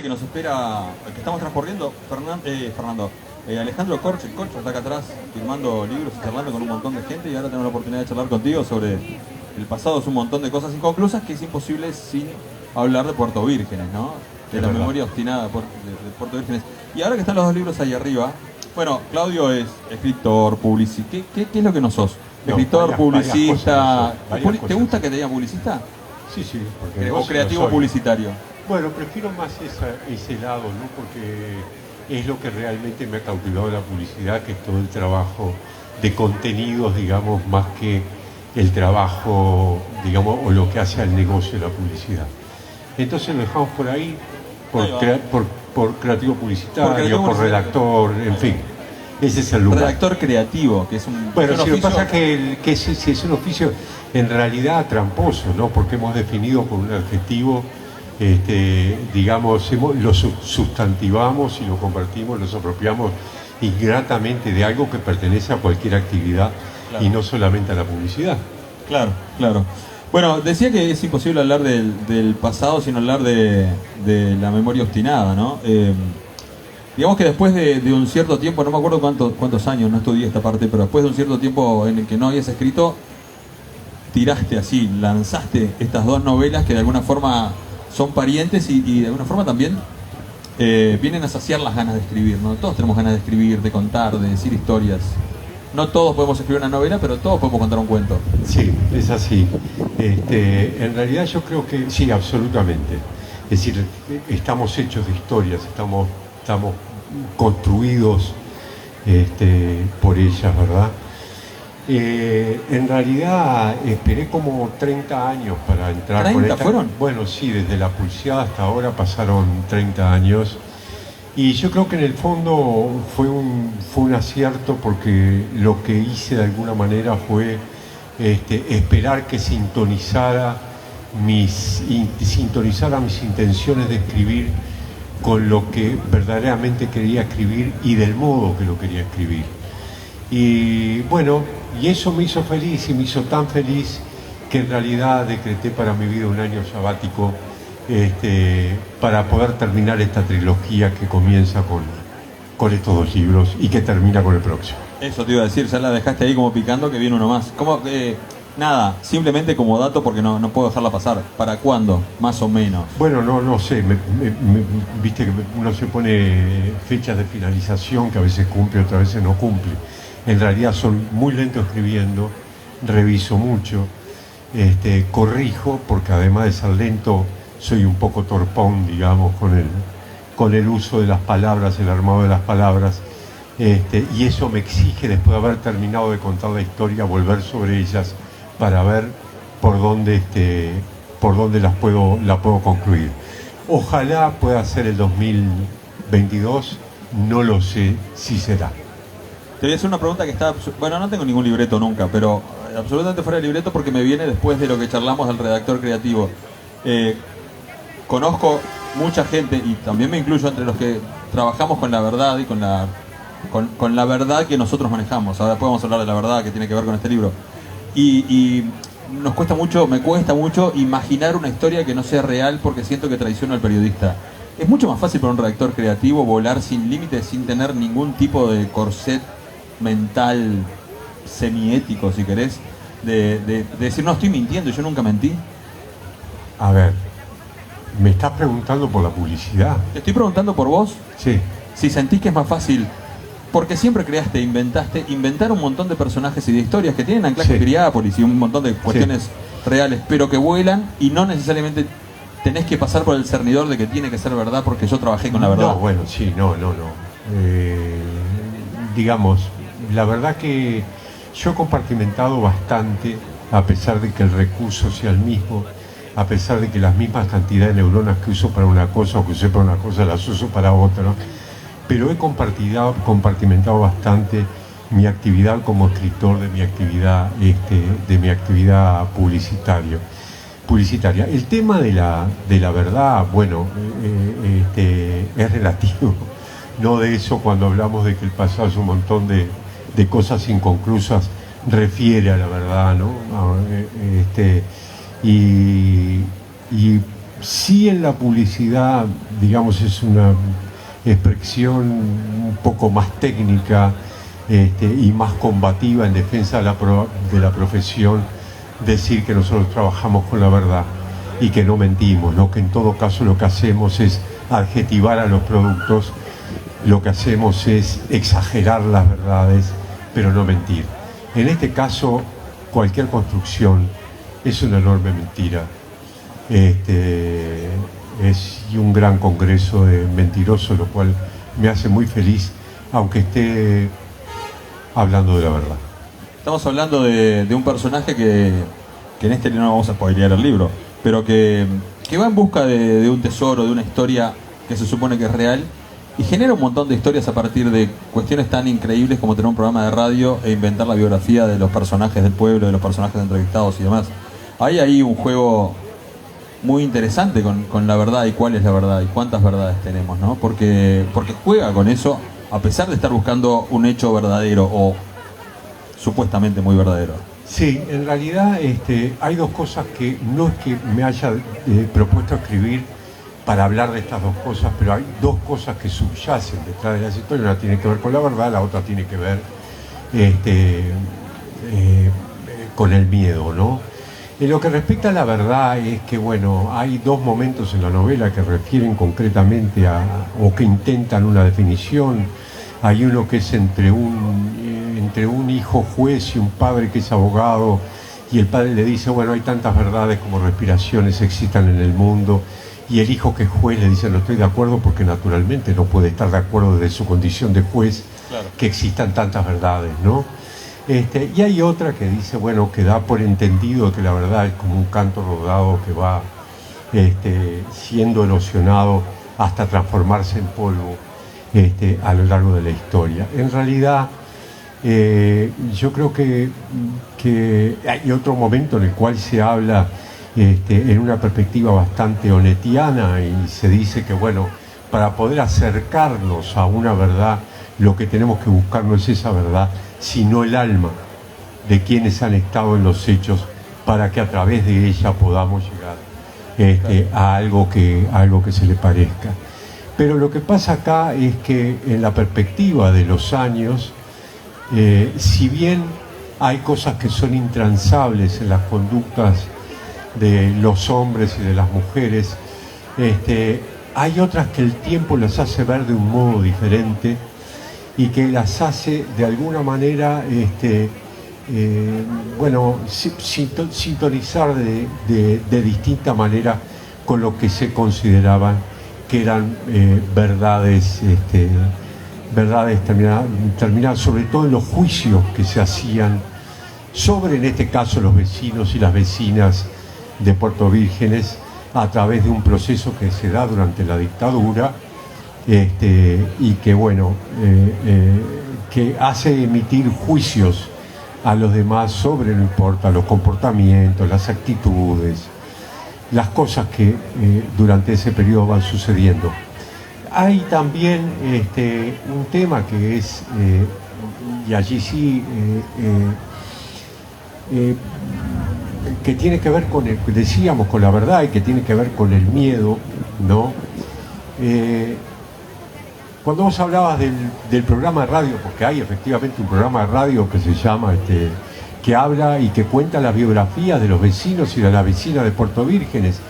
Que nos espera, que estamos transcurriendo, Alejandro Corcho, el Corcho está acá atrás firmando libros y charlando con un montón de gente, y ahora tenemos la oportunidad de charlar contigo sobre el pasado. Es un montón de cosas inconclusas que es imposible sin hablar de Puerto Vírgenes, ¿no? De la memoria obstinada de Puerto Vírgenes. Y ahora que están los dos libros ahí arriba, bueno, Claudio es escritor, publicista. ¿Qué es lo que no sos? Escritor, publicista. ¿Te gusta que te digan publicista? Sí, sí. ¿O creativo publicitario? Bueno, prefiero más ese lado, ¿no? Porque es lo que realmente me ha cautivado la publicidad, que es todo el trabajo de contenidos, digamos, más que el trabajo, digamos, o lo que hace al negocio de la publicidad. Entonces lo dejamos por ahí, por creativo publicitario, por redactor, en fin. Ese es el lugar. Redactor creativo, que es un... Bueno, si lo que pasa es que es un oficio en realidad tramposo, ¿no? Porque hemos definido con un adjetivo, digamos, lo sustantivamos y lo convertimos, nos apropiamos ingratamente de algo que pertenece a cualquier actividad, claro, y no solamente a la publicidad. Claro, claro. Bueno, decía que es imposible hablar del pasado sin hablar de la memoria obstinada, ¿no? Digamos que después de un cierto tiempo, no me acuerdo cuántos años, no estudié esta parte, pero después de un cierto tiempo en el que no habías escrito, tiraste así, lanzaste estas dos novelas que de alguna forma son parientes y de alguna forma también vienen a saciar las ganas de escribir, ¿no? Todos tenemos ganas de escribir, de contar, de decir historias. No todos podemos escribir una novela, pero todos podemos contar un cuento. Sí, es así. En realidad yo creo que sí, absolutamente. Es decir, estamos hechos de historias, estamos construidos por ellas, ¿verdad? En realidad esperé como 30 años para entrar. ¿30 fueron? Bueno, sí, desde la publicidad hasta ahora pasaron 30 años. Y yo creo que en el fondo fue un acierto, porque lo que hice de alguna manera fue esperar que sintonizara mis intenciones de escribir con lo que verdaderamente quería escribir y del modo que lo quería escribir. Y bueno, y eso me hizo feliz, y me hizo tan feliz que en realidad decreté para mi vida un año sabático para poder terminar esta trilogía que comienza con estos dos libros y que termina con el próximo. Eso te iba a decir, ya la dejaste ahí como picando, que viene uno más. ¿Cómo? Nada, simplemente como dato, porque no puedo dejarla pasar. ¿Para cuándo? Más o menos. Bueno, no sé, viste que uno se pone fechas de finalización que a veces cumple, otras veces no cumple. En realidad son muy lento escribiendo, reviso mucho, corrijo, porque además de ser lento, soy un poco torpón, digamos, con el uso de las palabras, el armado de las palabras, y eso me exige, después de haber terminado de contar la historia, volver sobre ellas para ver por dónde la puedo concluir. Ojalá pueda ser el 2022, no lo sé si será. Te voy a hacer una pregunta que está... Bueno, no tengo ningún libreto nunca, pero absolutamente fuera de libreto, porque me viene después de lo que charlamos del redactor creativo. Conozco mucha gente, y también me incluyo entre los que trabajamos con la verdad y con la verdad que nosotros manejamos. Ahora podemos hablar de la verdad que tiene que ver con este libro. Y me cuesta mucho imaginar una historia que no sea real, porque siento que traiciona al periodista. Es mucho más fácil para un redactor creativo volar sin límites, sin tener ningún tipo de corset mental semiético, si querés, de decir, no, estoy mintiendo, yo nunca mentí. A ver, ¿me estás preguntando por la publicidad? Te estoy preguntando por vos. Sí. Si sentís que es más fácil, porque siempre inventar un montón de personajes y de historias que tienen anclaje en Piriápolis y un montón de cuestiones reales, pero que vuelan, y no necesariamente tenés que pasar por el cernidor de que tiene que ser verdad porque yo trabajé con la verdad. No, bueno, sí, no. Digamos, la verdad que yo he compartimentado bastante, a pesar de que el recurso sea el mismo, a pesar de que las mismas cantidades de neuronas que uso para una cosa o que usé para una cosa las uso para otra, ¿no? Pero he compartimentado bastante mi actividad como escritor de mi actividad publicitaria. El tema de la verdad, bueno, es relativo. No de eso, cuando hablamos de que el pasado es un montón de cosas inconclusas, refiere a la verdad, ¿no? Y sí, en la publicidad, digamos, es una expresión un poco más técnica y más combativa en defensa de la profesión, decir que nosotros trabajamos con la verdad y que no mentimos, ¿no? Que en todo caso lo que hacemos es adjetivar a los productos, lo que hacemos es exagerar las verdades, pero no mentir. En este caso, cualquier construcción es una enorme mentira. Es un gran congreso de mentirosos, lo cual me hace muy feliz, aunque esté hablando de la verdad. Estamos hablando de un personaje que en este no vamos a spoilear el libro, pero que va en busca de un tesoro, de una historia que se supone que es real, y genera un montón de historias a partir de cuestiones tan increíbles como tener un programa de radio e inventar la biografía de los personajes del pueblo, de los personajes entrevistados y demás. Hay ahí un juego muy interesante con la verdad y cuál es la verdad y cuántas verdades tenemos, ¿no? Porque juega con eso, a pesar de estar buscando un hecho verdadero o supuestamente muy verdadero. Sí, en realidad hay dos cosas que no es que me haya propuesto escribir para hablar de estas dos cosas, pero hay dos cosas que subyacen detrás de las historias. Una tiene que ver con la verdad, la otra tiene que ver con el miedo, ¿no? En lo que respecta a la verdad es que, bueno, hay dos momentos en la novela que refieren concretamente o que intentan una definición. Hay uno que es entre un hijo juez y un padre que es abogado, y el padre le dice, bueno, hay tantas verdades como respiraciones existan en el mundo, y el hijo que es juez le dice, no estoy de acuerdo, porque naturalmente no puede estar de acuerdo desde su condición de juez, claro, que existan tantas verdades, ¿no? Y hay otra que dice, bueno, que da por entendido que la verdad es como un canto rodado que va siendo erosionado hasta transformarse en polvo a lo largo de la historia. En realidad, yo creo que hay otro momento en el cual se habla en una perspectiva bastante onetiana, y se dice que, bueno, para poder acercarnos a una verdad, lo que tenemos que buscar no es esa verdad, sino el alma de quienes han estado en los hechos, para que a través de ella podamos llegar a algo que se le parezca. Pero lo que pasa acá es que en la perspectiva de los años, si bien hay cosas que son intransables en las conductas de los hombres y de las mujeres, hay otras que el tiempo las hace ver de un modo diferente, y que las hace de alguna manera sintonizar de distinta manera con lo que se consideraban que eran verdades terminadas, sobre todo en los juicios que se hacían sobre, en este caso, los vecinos y las vecinas de Puerto Vírgenes, a través de un proceso que se da durante la dictadura, y que, bueno, que hace emitir juicios a los demás sobre, no importa, los comportamientos, las actitudes, las cosas que durante ese periodo van sucediendo. Hay también un tema que es, y allí sí, que tiene que ver con decíamos, con la verdad, y que tiene que ver con el miedo, ¿no? Cuando vos hablabas del programa de radio, porque hay efectivamente un programa de radio que se llama, que habla y que cuenta las biografías de los vecinos y de las vecinas de Puerto Vírgenes,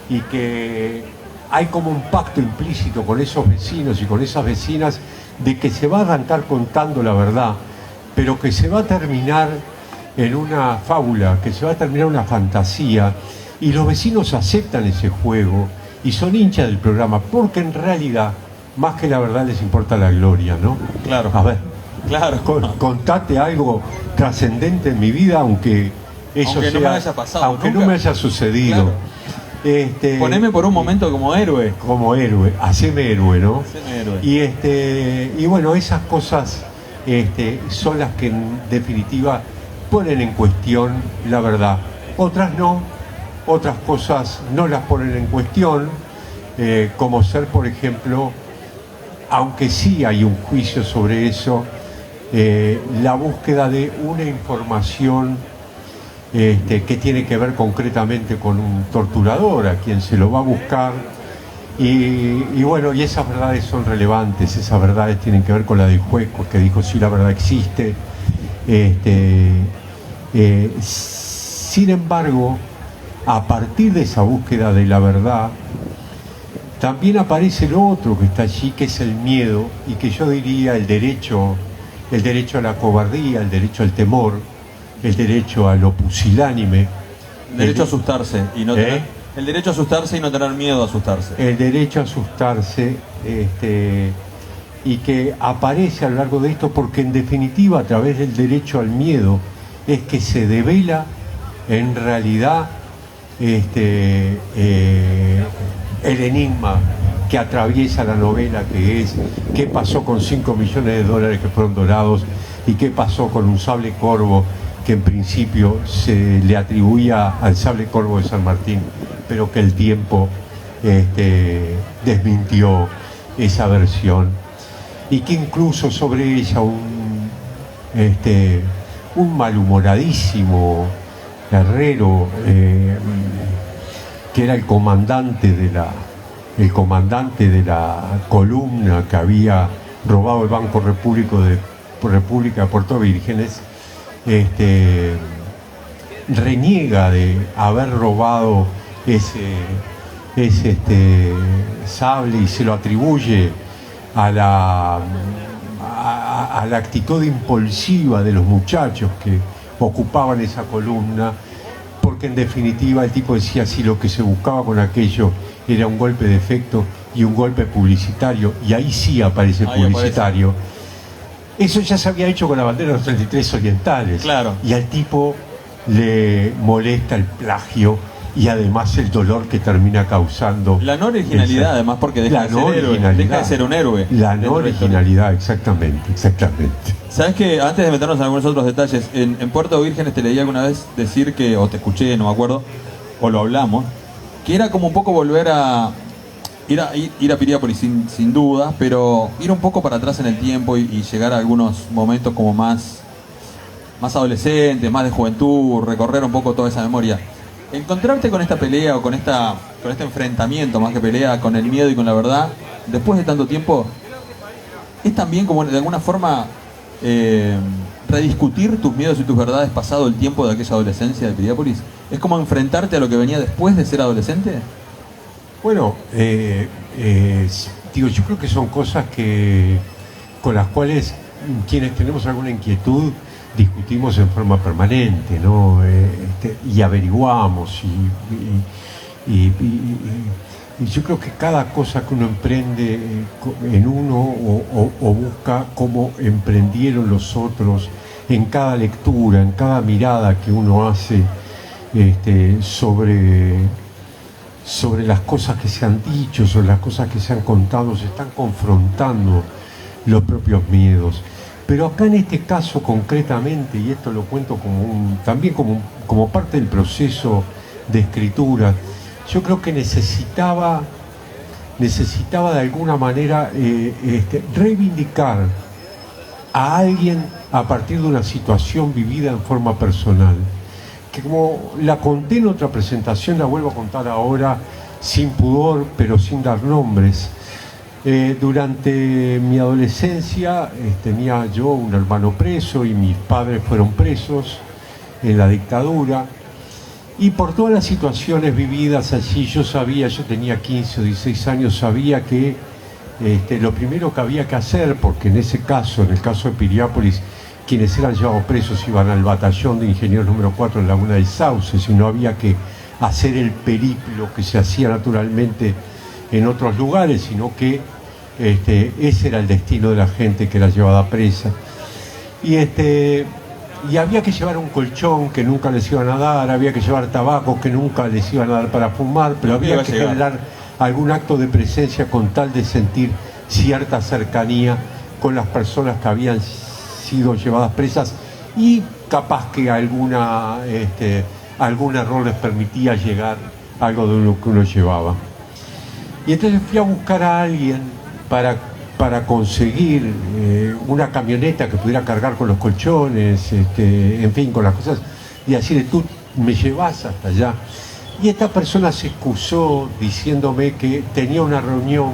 y que hay como un pacto implícito con esos vecinos y con esas vecinas de que se va a arrancar contando la verdad, pero que se va a terminar en una fábula, que se va a terminar una fantasía, y los vecinos aceptan ese juego y son hinchas del programa, porque en realidad, más que la verdad, les importa la gloria, ¿no? Claro. A ver, claro. Contate algo trascendente en mi vida, aunque eso aunque sea, no me haya pasado, aunque nunca. no me haya sucedido. Claro. Poneme por un momento como héroe. Como héroe, haceme héroe, ¿no? Haceme héroe. Y bueno, esas cosas son las que en definitiva ponen en cuestión la verdad. Otras no, otras cosas no las ponen en cuestión, como ser, por ejemplo, aunque sí hay un juicio sobre eso, la búsqueda de una información que tiene que ver concretamente con un torturador a quien se lo va a buscar. Y bueno, y esas verdades son relevantes, esas verdades tienen que ver con la del juez, que dijo sí, la verdad existe. Sin embargo, a partir de esa búsqueda de la verdad, también aparece lo otro que está allí, que es el miedo, y que yo diría el derecho a la cobardía, el derecho al temor, el derecho a lo pusilánime. El derecho a asustarse y no tener, el derecho a asustarse y no tener miedo a asustarse. El derecho a asustarse, y que aparece a lo largo de esto porque en definitiva a través del derecho al miedo es que se devela en realidad el enigma que atraviesa la novela, que es qué pasó con 5 millones de dólares que fueron donados y qué pasó con un sable corvo que en principio se le atribuía al sable corvo de San Martín, pero que el tiempo desmintió esa versión, y que incluso sobre ella un malhumoradísimo Herrero, que era el comandante de la columna que había robado el Banco República de Puerto Vírgenes, reniega de haber robado ese sable y se lo atribuye a la actitud impulsiva de los muchachos que ocupaban esa columna, porque en definitiva el tipo decía si lo que se buscaba con aquello era un golpe de efecto y un golpe publicitario, y ahí sí aparece publicitario. Eso ya se había hecho con la bandera de los 33 orientales. Claro. Y al tipo le molesta el plagio y además el dolor que termina causando. La no originalidad, además, porque deja de ser un héroe. La no originalidad, exactamente. ¿Sabes que antes de meternos en algunos otros detalles, en Puerto Vírgenes te leí alguna vez decir que, o te escuché, no me acuerdo, o lo hablamos, que era como un poco volver a ir a Piriápolis sin duda, pero ir un poco para atrás en el tiempo y llegar a algunos momentos como más adolescentes, más de juventud, recorrer un poco toda esa memoria. Encontrarte con esta pelea o con este enfrentamiento, más que pelea, con el miedo y con la verdad, después de tanto tiempo, es también como de alguna forma rediscutir tus miedos y tus verdades pasado el tiempo de aquella adolescencia de Piriápolis. ¿Es como enfrentarte a lo que venía después de ser adolescente? Bueno, yo creo que son cosas con las cuales quienes tenemos alguna inquietud discutimos en forma permanente, ¿no? Y averiguamos y yo creo que cada cosa que uno emprende en uno o busca cómo emprendieron los otros, en cada lectura, en cada mirada que uno hace sobre las cosas que se han dicho, sobre las cosas que se han contado, se están confrontando los propios miedos. Pero acá en este caso concretamente, y esto lo cuento también como parte del proceso de escritura, yo creo que necesitaba de alguna manera reivindicar a alguien a partir de una situación vivida en forma personal, que como la conté en otra presentación, la vuelvo a contar ahora sin pudor, pero sin dar nombres. Durante mi adolescencia tenía yo un hermano preso y mis padres fueron presos en la dictadura, y por todas las situaciones vividas allí yo tenía 15 o 16 años, sabía que lo primero que había que hacer, porque en el caso de Piriápolis, quienes eran llevados presos iban al batallón de ingenieros número 4 en Laguna del Sauce, si no había que hacer el periplo que se hacía naturalmente en otros lugares, sino que ese era el destino de la gente que era llevada presa. Y había que llevar un colchón que nunca les iban a dar, había que llevar tabaco que nunca les iban a dar para fumar, pero había que generar algún acto de presencia con tal de sentir cierta cercanía con las personas que habían sido llevadas presas, y capaz que algún error les permitía llegar a algo de lo que uno llevaba. Y entonces fui a buscar a alguien para conseguir una camioneta que pudiera cargar con los colchones, en fin, con las cosas, y decirle, me llevas hasta allá. Y esta persona se excusó diciéndome que tenía una reunión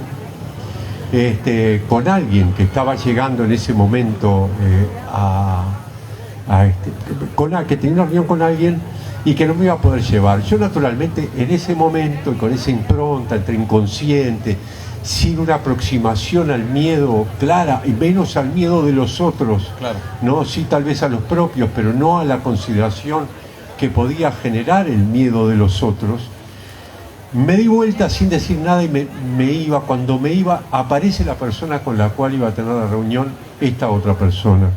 con alguien que estaba llegando en ese momento que tenía una reunión con alguien y que no me iba a poder llevar. Yo naturalmente en ese momento y con esa impronta entre inconsciente, sin una aproximación al miedo clara y menos al miedo de los otros, Claro. no, sí tal vez a los propios, pero no a la consideración que podía generar el miedo de los otros, me di vuelta sin decir nada y me iba. Cuando me iba, aparece la persona con la cual iba a tener la reunión, esta otra persona.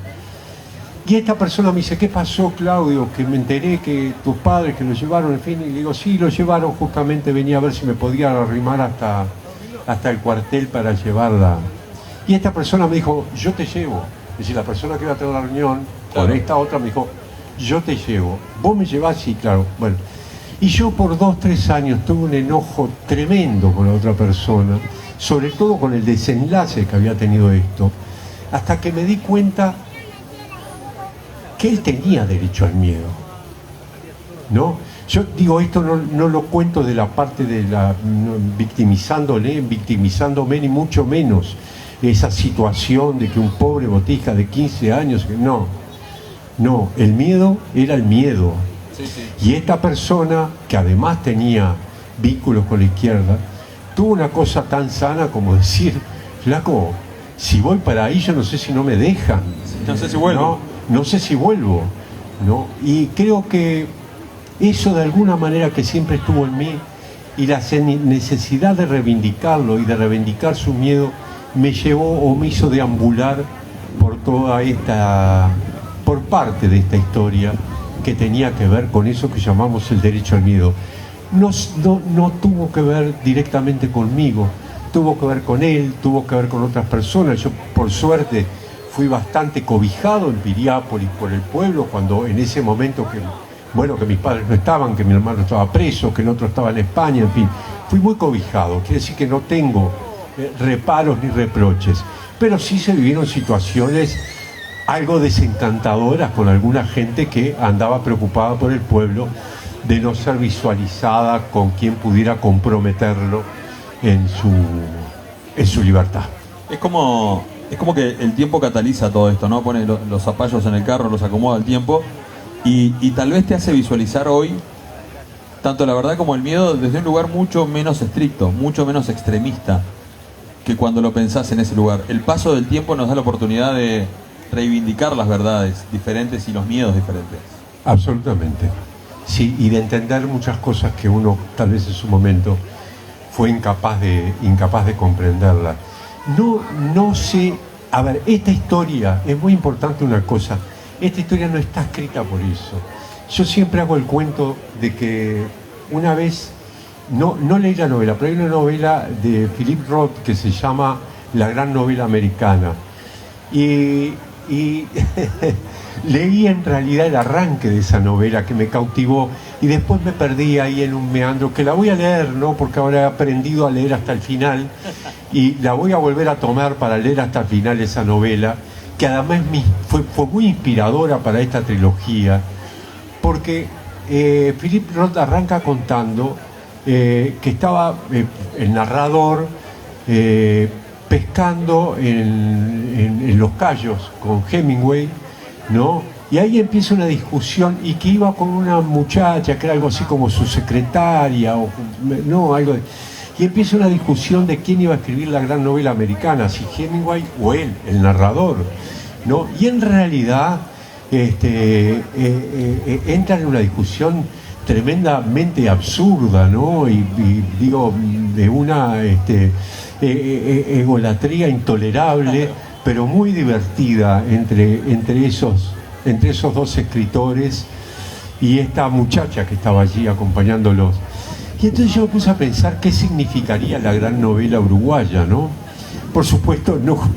Y esta persona me dice, ¿qué pasó, Claudio? Que me enteré que tus padres que lo llevaron, en fin, y le digo, sí, lo llevaron, justamente venía a ver si me podía arrimar hasta el cuartel para llevarla. Y esta persona me dijo, yo te llevo. Es decir, la persona que iba a tener la reunión, Claro. con esta otra, me dijo, yo te llevo. ¿Vos me llevás? Sí, claro. Bueno. Y yo por 2-3 años tuve un enojo tremendo con la otra persona, sobre todo con el desenlace que había tenido esto, hasta que me di cuenta que él tenía derecho al miedo, ¿no? Yo digo, esto no lo cuento de la parte de la victimizándome, ni mucho menos esa situación de que un pobre botija de 15 años, no, el miedo era el miedo. Sí, sí. Y esta persona, que además tenía vínculos con la izquierda, tuvo una cosa tan sana como decir, flaco, si voy para ahí yo no sé si no me dejan. No sé si vuelvo. No sé si vuelvo, ¿no? Y creo que eso de alguna manera que siempre estuvo en mí y la necesidad de reivindicarlo y de reivindicar su miedo me llevó o me hizo deambular por parte de esta historia que tenía que ver con eso que llamamos el derecho al miedo. No tuvo que ver directamente conmigo, tuvo que ver con él, tuvo que ver con otras personas. Yo, por suerte, fui bastante cobijado en Piriápolis por el pueblo, cuando en ese momento que mis padres no estaban, que mi hermano estaba preso, que el otro estaba en España, en fin, fui muy cobijado. Quiere decir que no tengo reparos ni reproches, pero sí se vivieron situaciones algo desencantadoras con alguna gente que andaba preocupada por el pueblo de no ser visualizada con quien pudiera comprometerlo en su libertad. Es como que el tiempo cataliza todo esto, ¿no? Pone los zapallos en el carro, los acomoda el tiempo y tal vez te hace visualizar hoy tanto la verdad como el miedo desde un lugar mucho menos estricto, mucho menos extremista que cuando lo pensás en ese lugar. El paso del tiempo nos da la oportunidad de reivindicar las verdades diferentes y los miedos diferentes. Absolutamente. Sí, y de entender muchas cosas que uno tal vez en su momento fue incapaz de comprenderlas. No sé, a ver, esta historia, es muy importante una cosa, esta historia no está escrita por eso. Yo siempre hago el cuento de que una vez, no leí la novela, pero hay una novela de Philip Roth que se llama La Gran Novela Americana. Y leí en realidad el arranque de esa novela que me cautivó y después me perdí ahí en un meandro que la voy a leer, ¿no? Porque ahora he aprendido a leer hasta el final y la voy a volver a tomar para leer hasta el final esa novela, que además fue muy inspiradora para esta trilogía, porque Philip Roth arranca contando que estaba el narrador pescando en Los Cayos con Hemingway, ¿no? Y ahí empieza una discusión y que iba con una muchacha que era algo así como su secretaria y empieza una discusión de quién iba a escribir la gran novela americana, si Hemingway o él, el narrador, ¿no? Y en realidad entra en una discusión tremendamente absurda, ¿no? Y digo, de una egolatría intolerable, pero muy divertida entre esos dos escritores y esta muchacha que estaba allí acompañándolos. Y entonces yo me puse a pensar qué significaría la gran novela uruguaya, ¿no? Por supuesto, no con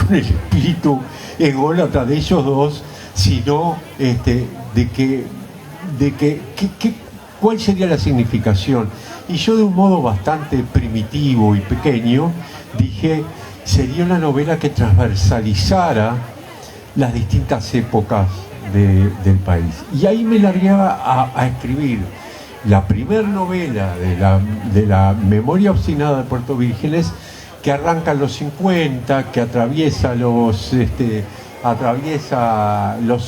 el espíritu ególatra de ellos dos, sino cuál sería la significación. Y yo, de un modo bastante primitivo y pequeño, dije, sería una novela que transversalizara las distintas épocas del país. Y ahí me largué a escribir la primera novela de la memoria obstinada de Puerto Vírgenes, que arranca en los 50, que atraviesa los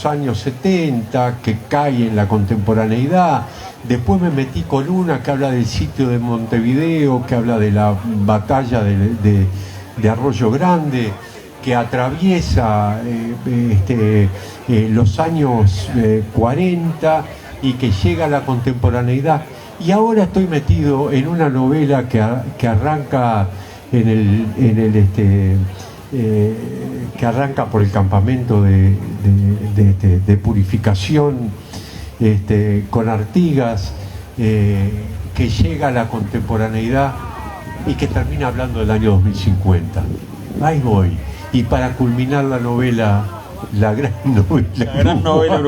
años 70, que cae en la contemporaneidad. Después me metí con una que habla del sitio de Montevideo, que habla de la batalla de Arroyo Grande, que atraviesa los años 40 y que llega a la contemporaneidad. Y ahora estoy metido en una novela que arranca que arranca por el campamento de purificación con Artigas, que llega a la contemporaneidad y que termina hablando del año 2050. Ahí voy. Y para culminar la novela, la gran novela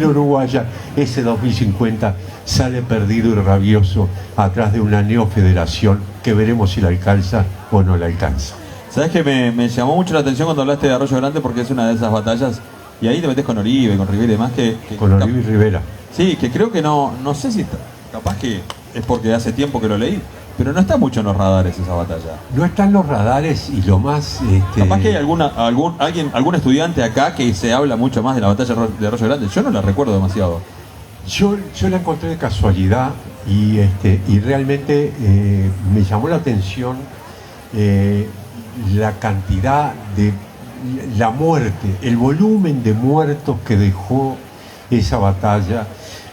uruguaya, ese 2050 sale perdido y rabioso atrás de una neofederación que veremos si la alcanza o no la alcanza. ¿Sabes que me llamó mucho la atención cuando hablaste de Arroyo Grande? Porque es una de esas batallas, y ahí te metes con Oribe, con Rivera y demás, con Oribe y Rivera. Sí, que creo que no sé si está, capaz que es porque hace tiempo que lo leí, pero no está mucho en los radares esa batalla. No está en los radares, y lo más... Capaz que hay algún estudiante acá que se habla mucho más de la batalla de Arroyo Grande. Yo no la recuerdo demasiado. Yo la encontré de casualidad y realmente me llamó la atención la cantidad de la muerte, el volumen de muertos que dejó esa batalla.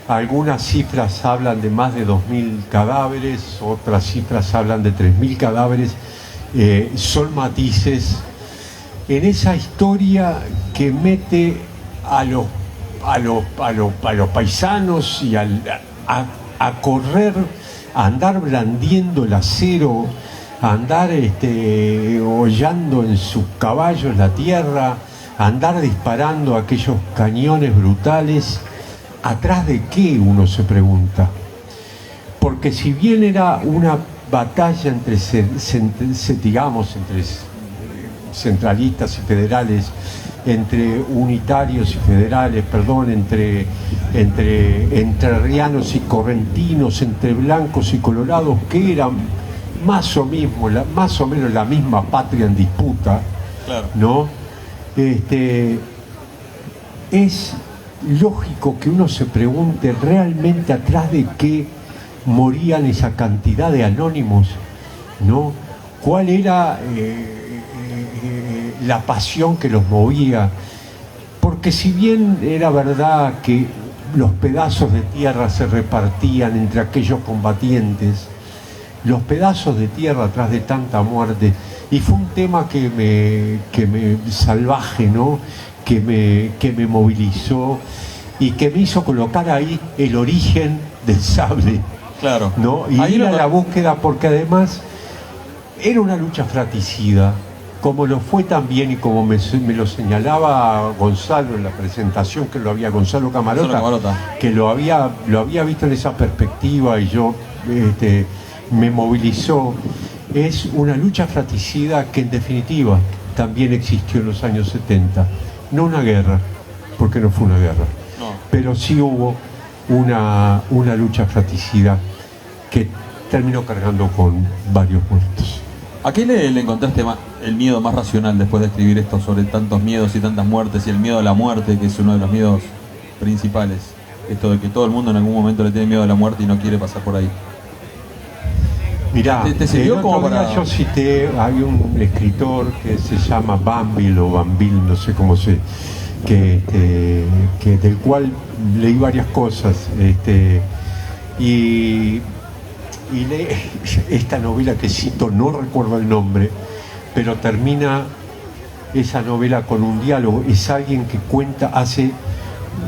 Algunas cifras hablan de más de 2.000 cadáveres, otras cifras hablan de 3.000 cadáveres. Son matices en esa historia que mete a los paisanos y a correr, a andar blandiendo el acero, a andar hollando en sus caballos la tierra, a andar disparando aquellos cañones brutales. ¿Atrás de qué? Uno se pregunta. Porque si bien era una batalla entre centralistas y federales, entre unitarios y federales, entre entrerrianos y correntinos, entre blancos y colorados, que eran más o menos la misma patria en disputa, claro, ¿no? Es lógico que uno se pregunte realmente atrás de qué morían esa cantidad de anónimos, ¿no? ¿Cuál era la pasión que los movía? Porque si bien era verdad que los pedazos de tierra se repartían entre aquellos combatientes, los pedazos de tierra atrás de tanta muerte, y fue un tema que me salvaje, ¿no? que me movilizó y que me hizo colocar ahí el origen del sable, claro, ¿no? Y ir a la búsqueda, porque además era una lucha fratricida, como lo fue también, y como me lo señalaba Gonzalo en la presentación, que lo había, Gonzalo Camarota, que lo había visto en esa perspectiva, y yo me movilizó. Es una lucha fratricida que en definitiva también existió en los años 70. No una guerra, porque no fue una guerra, no, pero sí hubo una lucha fratricida que terminó cargando con varios muertos. ¿A qué le encontraste el miedo más racional después de escribir esto sobre tantos miedos y tantas muertes, y el miedo a la muerte, que es uno de los miedos principales? Esto de que todo el mundo en algún momento le tiene miedo a la muerte y no quiere pasar por ahí. Mirá, ¿Te sirvió como para...? Yo cité, hay un escritor que se llama Banville o Banville, no sé cómo se... del cual leí varias cosas, y leí esta novela que cito, no recuerdo el nombre, pero termina esa novela con un diálogo. Es alguien que hace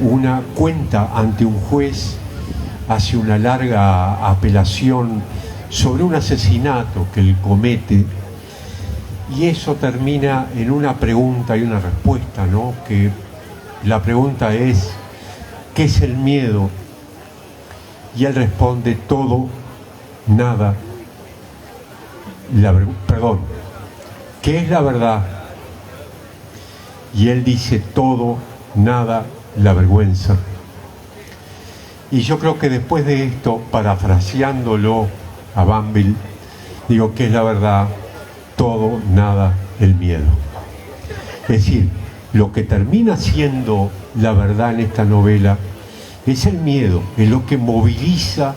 una cuenta ante un juez, hace una larga apelación sobre un asesinato que él comete, y eso termina en una pregunta y una respuesta, ¿no? Que la pregunta es: ¿qué es el miedo? Y él responde: todo, nada. Perdón, ¿qué es la verdad? Y él dice: todo, nada la vergüenza. Y yo creo que después de esto, parafraseándolo a Banville, digo que es la verdad, todo, nada, el miedo. Es decir, lo que termina siendo la verdad en esta novela es el miedo, es lo que moviliza,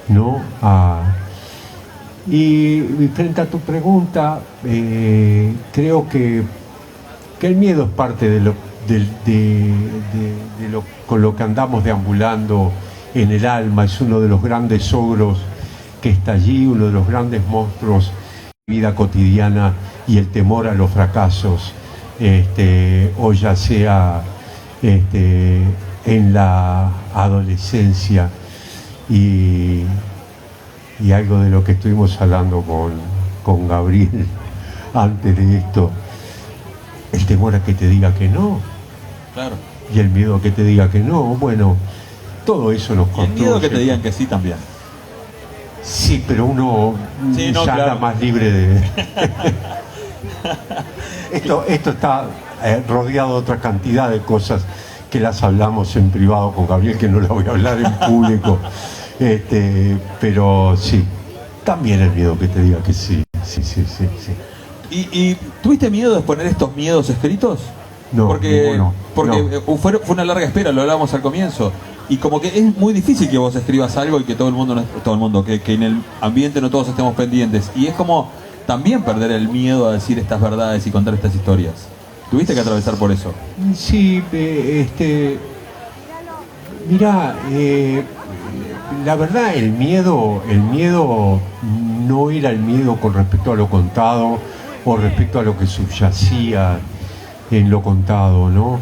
¿no? Y frente a tu pregunta, creo que el miedo es parte de lo con lo que andamos deambulando en el alma, es uno de los grandes ogros que está allí, uno de los grandes monstruos de la vida cotidiana, y el temor a los fracasos, o ya sea en la adolescencia y algo de lo que estuvimos hablando con Gabriel antes de esto, el temor a que te diga que no. Claro. Y el miedo a que te diga que no. Bueno, todo eso nos construye. Y el miedo a que te digan que sí también. Sí, pero uno sí, no, ya claro, anda más libre de... esto está rodeado de otra cantidad de cosas que las hablamos en privado con Gabriel, que no las voy a hablar en público. Pero sí, también el miedo que te diga que sí. Sí. ¿Y tuviste miedo de poner estos miedos escritos? No, porque no. Fue una larga espera, lo hablábamos al comienzo. Y como que es muy difícil que vos escribas algo y que que en el ambiente no todos estemos pendientes. Y es como también perder el miedo a decir estas verdades y contar estas historias. ¿Tuviste que atravesar por eso? Sí, mirá, la verdad el miedo no era el miedo con respecto a lo contado o respecto a lo que subyacía en lo contado, ¿no?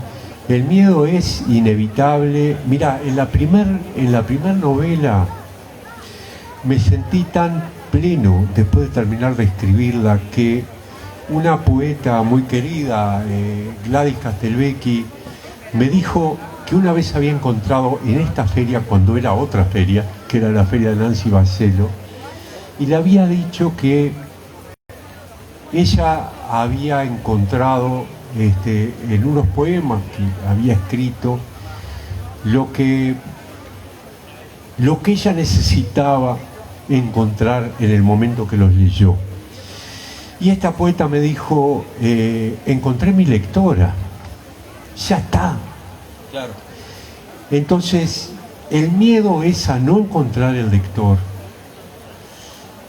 El miedo es inevitable. Mirá, en la primer novela me sentí tan pleno después de terminar de escribirla que una poeta muy querida, Gladys Castelvecchi, me dijo que una vez había encontrado en esta feria, cuando era otra feria, que era la feria de Nancy Bacello, y le había dicho que ella había encontrado en unos poemas que había escrito lo que ella necesitaba encontrar en el momento que los leyó. Y esta poeta me dijo, encontré mi lectora, ya está. Claro. Entonces, el miedo es a no encontrar el lector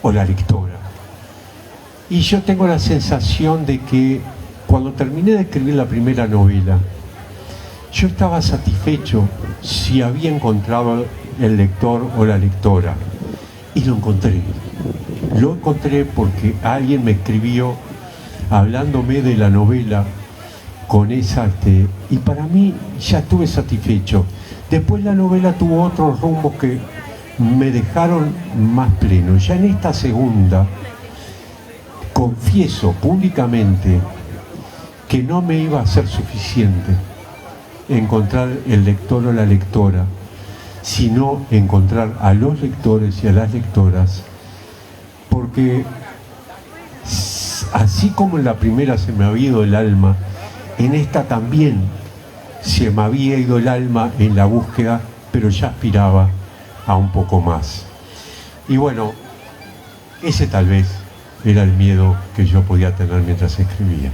o la lectora. Y yo tengo la sensación de que cuando terminé de escribir la primera novela, yo estaba satisfecho si había encontrado el lector o la lectora. Y lo encontré. Lo encontré porque alguien me escribió hablándome de la novela con esa y para mí ya estuve satisfecho. Después la novela tuvo otros rumbos que me dejaron más pleno. Ya en esta segunda confieso públicamente que no me iba a ser suficiente encontrar el lector o la lectora, sino encontrar a los lectores y a las lectoras, porque así como en la primera se me había ido el alma, en esta también se me había ido el alma en la búsqueda, pero ya aspiraba a un poco más. Y bueno, ese tal vez era el miedo que yo podía tener mientras escribía.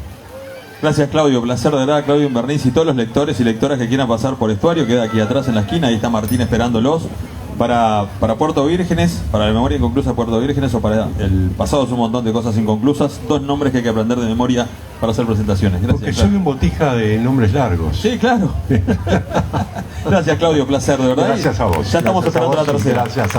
Gracias, Claudio, placer de verdad, Claudio Inverniz, y todos los lectores y lectoras que quieran pasar por Estuario, queda aquí atrás en la esquina, ahí está Martín esperándolos para Puerto Vírgenes, para la memoria inconclusa de Puerto Vírgenes, o para el pasado es un montón de cosas inconclusas, 2 nombres que hay que aprender de memoria para hacer presentaciones. Gracias. Porque soy un botija de nombres largos. Sí, claro. Gracias, Claudio, placer de verdad. Gracias a vos. Ya estamos esperando la tercera. Gracias a